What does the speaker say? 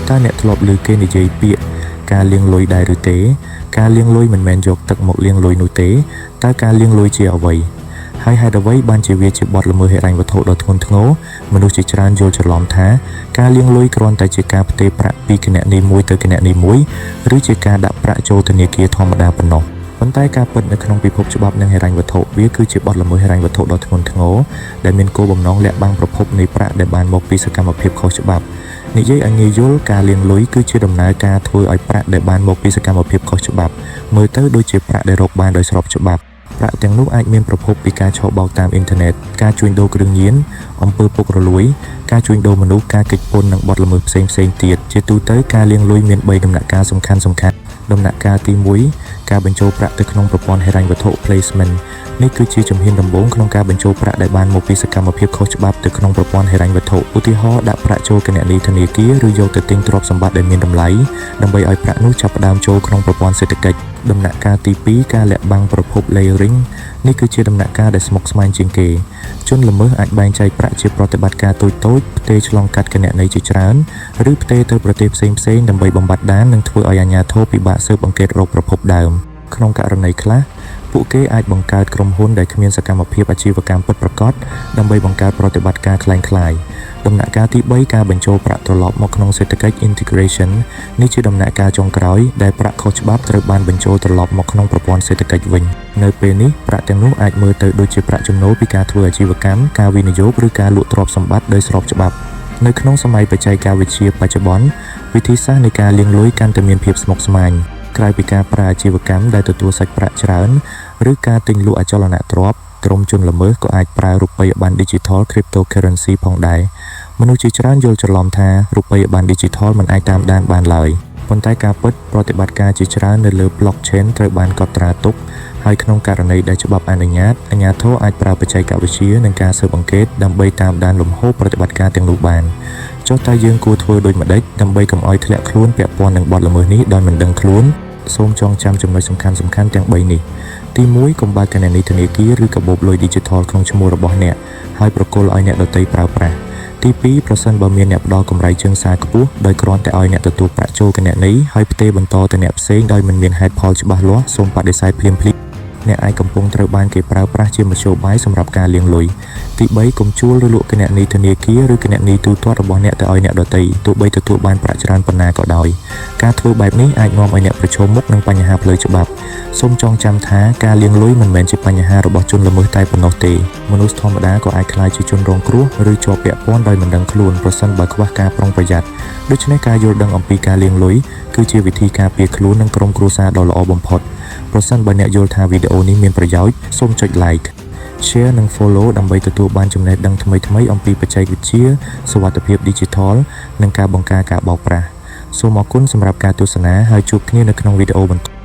តើអ្នកធ្លាប់ឮគេនិយាយពាក្យការលាងលុយដែរឬទេការលាងលុយមិនមែនយកទឹកមកលាងលុយនោះទេតើការលាងលុយជាអ្វីហើយហេតុអ្វីបានជាវាជាបទល្មើសហិរញ្ញវត្ថុដ៏ធ្ងន់ធ្ងរមនុស្សជាច្រើនយល់ច្រឡំថាការលាងលុយគ្រាន់តែជាការផ្ទេរប្រាក់ពីគណនីមួយទៅគណនីមួយឬជាការដាក់ប្រាក់ចូលធនាគារធម្មតាប៉ុណ្ណោះប៉ុន្តែការពិតនៅក្នុងពិភពច្បាប់និងហិរញ្ញវត្ថុវាគឺជាបទល្មើសហិរញ្ញវត្ថុដ៏ធ្ងន់ធ្ងរដែលមានគោលបំណងលាក់បាំងប្រភពនៃប្រាក់ដែលបានមកពីសកម្មភាពខុសច្បាប់និយាយឲ្យងាយយល់ការលាងលុយគឺជាដំណើរការធ្វើឲ្យប្រាក់ដែលបានមកពីសកម្មភាពខុសច្បាប់មើលទៅដូចជាប្រាក់ដែលរកបានដោយស្របច្បាប់ប្រាក់ទាំងនោះអាចមានប្រភពពីការឆបោកតាមអ៊ីនធឺណិតការជួញដូរគ្រឿងញៀនអំពើពុករលួយការជួញដូរមនុស្សការគេចពន្ធនិងបទល្មើសផ្សេងៗទៀតជាទូទៅការលាងលុយមាន3ដំណាក់កាលសំខាន់ៗដំណាក់កាលទី1ការបញ្ចូលប្រាក់ទៅក្នុងប្រព័ន្ធហិរញ្ញវត្ថុ placement នេះគឺជាជំហានដំបូងក្នុងការបញ្ចូលប្រាក់ដែលបានមកពីសកម្មភាពខុសច្បាប់ទៅក្នុងប្រព័ន្ធហិរញ្ញវត្ថុឧទាហរណ៍ដាក់ប្រាក់ចូលគណនីធនាគារឬយកទៅទិញទ្រព្យសម្បត្តិដែលមានតម្លៃដើម្បីឲ្យប្រាក់នោះចាប់ផ្ដើមចូលក្នុងប្រព័ន្ធសេដ្ឋកិច្ចដំណាក់កាលទី2ការលាក់បាំងប្រភព layering នេះគឺជាដំណាក់កាលដែលស្មុគស្មាញជាងគេជនល្មើសអាចបែងចែកប្រាក់ជាប្រតិបត្តិការតូចៗផ្ទេរឆ្លងកាត់គណនីជាច្រើនឬផ្ទេរទៅប្រទេសផ្សេងៗដើម្បីបំបត្តិដាននិងធ្វើឲ្យអាជ្ញាធរពិបាកស៊ើបអង្កេតរកប្រភពដើមក្នុងករណីខ្លះពួកគេអាចបង្កើតក្រុមហ៊ុនដែលគ្មានសកម្មភាពអាជីវកម្មពិតប្រាកដដើម្បីបង្កើតប្រតិបត្តិការคล้ายៗដំណាក់កាលទី3ការបញ្ចូលប្រាក់ត្រឡប់មកក្នុងសេដ្ឋកិច្ច integration នេះជាដំណាក់កាលចុងក្រោយដែលប្រាក់ខុសច្បាប់ត្រូវបានបញ្ចូលត្រឡប់មកក្នុងប្រព័ន្ធសេដ្ឋកិច្ចវិញនៅពេលនេះប្រាក់ទាំងនោះអាចមើលទៅដូចជាប្រាក់ចំណូលពីការធ្វើអាជីវកម្មការវិនិយោគឬការលក់ទ្រព្យសម្បត្តិដោយស្របច្បាប់នៅក្នុងសម័យបច្ចេកវិទ្យាបច្ចុប្បន្នវិធីសាស្ត្រនៃការលាងលុយកាន់តែមានភាពស្មុគស្មាញក្រៅពីការប្រើអាជីវកម្មដែលទទួលសាច់ប្រាក់ច្រើនឬការទិញលក់អចលនទ្រព្យក្រុមជនល្មើសក៏អាចប្រើរូបិយប័ណ្ណ Digital Cryptocurrency ផងដែរមនុស្សជាច្រើនយល់ច្រឡំថារូបិយប័ណ្ណ Digital មិនអាចតាមដានបានឡើយប៉ុន្តែការពិតប្រតិបត្តិការជាច្រើននៅលើ Blockchain ត្រូវបានកត់ត្រាទុកហើយក្នុងករណីដែលច្បាប់អនុញ្ញាតអាជ្ញាធរអាចប្រើបច្ចេកវិទ្យានិងការស៊ើបអង្កេតដើម្បីតាមដានលំហូរប្រតិបត្តិការទាំងនោះបានចុះតើយើងគួរធ្វើដូចម្តេចដើម្បីកុំឲ្យធ្លាក់ខ្លួនពាក់ព័ន្ធនឹងបទល្មើសនេះដោយមិនដឹងខ្លួនសូមចងចាំចំណុចសំខាន់ៗទាំង3នេះទី1កុំបើកគណនីធនាគារឬកាបូបលុយ Digital ក្នុងឈ្មោះរបស់អ្នកហើយប្រគល់ឲ្យអ្នកដទៃប្រើប្រាស់ទី2ប្រសិនបើមានអ្នកផ្ដល់កម្រៃជើងសារខ្ពស់ដោយគ្រាន់តែឲ្យអ្នកទទួលប្រាក់ចូលគណនីហើយផ្ទេរបន្តទៅអ្នកផ្សេងដោយមិនមានហេតុផលច្បាស់លាស់សូមបដិសេធភ្លាមៗអ្នកអាចកំពុងត្រូវបានគេប្រើប្រាស់ជាមធ្យោបាយសម្រាប់ការលាងលុយទី3កុំជួលឬលក់គណនីធនាគារឬគណនីទូទាត់របស់អ្នកទៅឲ្យអ្នកដទៃទោះបីទទួលបានប្រាក់ច្រើនប៉ុណ្ណាក៏ដោយការធ្វើបែបនេះអាចនាំឲ្យអ្នកប្រឈមមុខនឹងបញ្ហាផ្លូវច្បាប់សូមចងចាំថាការលាងលុយមិនមែនជាបញ្ហារបស់ជនល្មើសតែប៉ុណ្ណោះទេមនុស្សធម្មតាក៏អាចក្លាយជាជនរងគ្រោះឬជាប់ពាក់ព័ន្ធដោយមិនដឹងខ្លួនប្រសិនបើខ្វះការប្រុងប្រយ័ត្នដូច្នេះការយល់ដឹងអំពីការលាងលុយគឺជាវិធីការពារខ្លួននិងក្រុមគ្រួសារដ៏ល្អបំផុតប្រសិនបើអ្នកយល់ថាវីដេអូនេះមានប្រយោជន៍សូមចុច like share និង follow ដើម្បីទទួលបានចំណេះដឹងថ្មីៗអំពីបច្ចេកវិទ្យាសុវត្ថិភាព Digital និងការបង្ការការបោកប្រាស់សូមអរគុណសម្រាប់ការទស្សនាហើយជួបគ្នានៅក្នុងវីដេអូបន្ត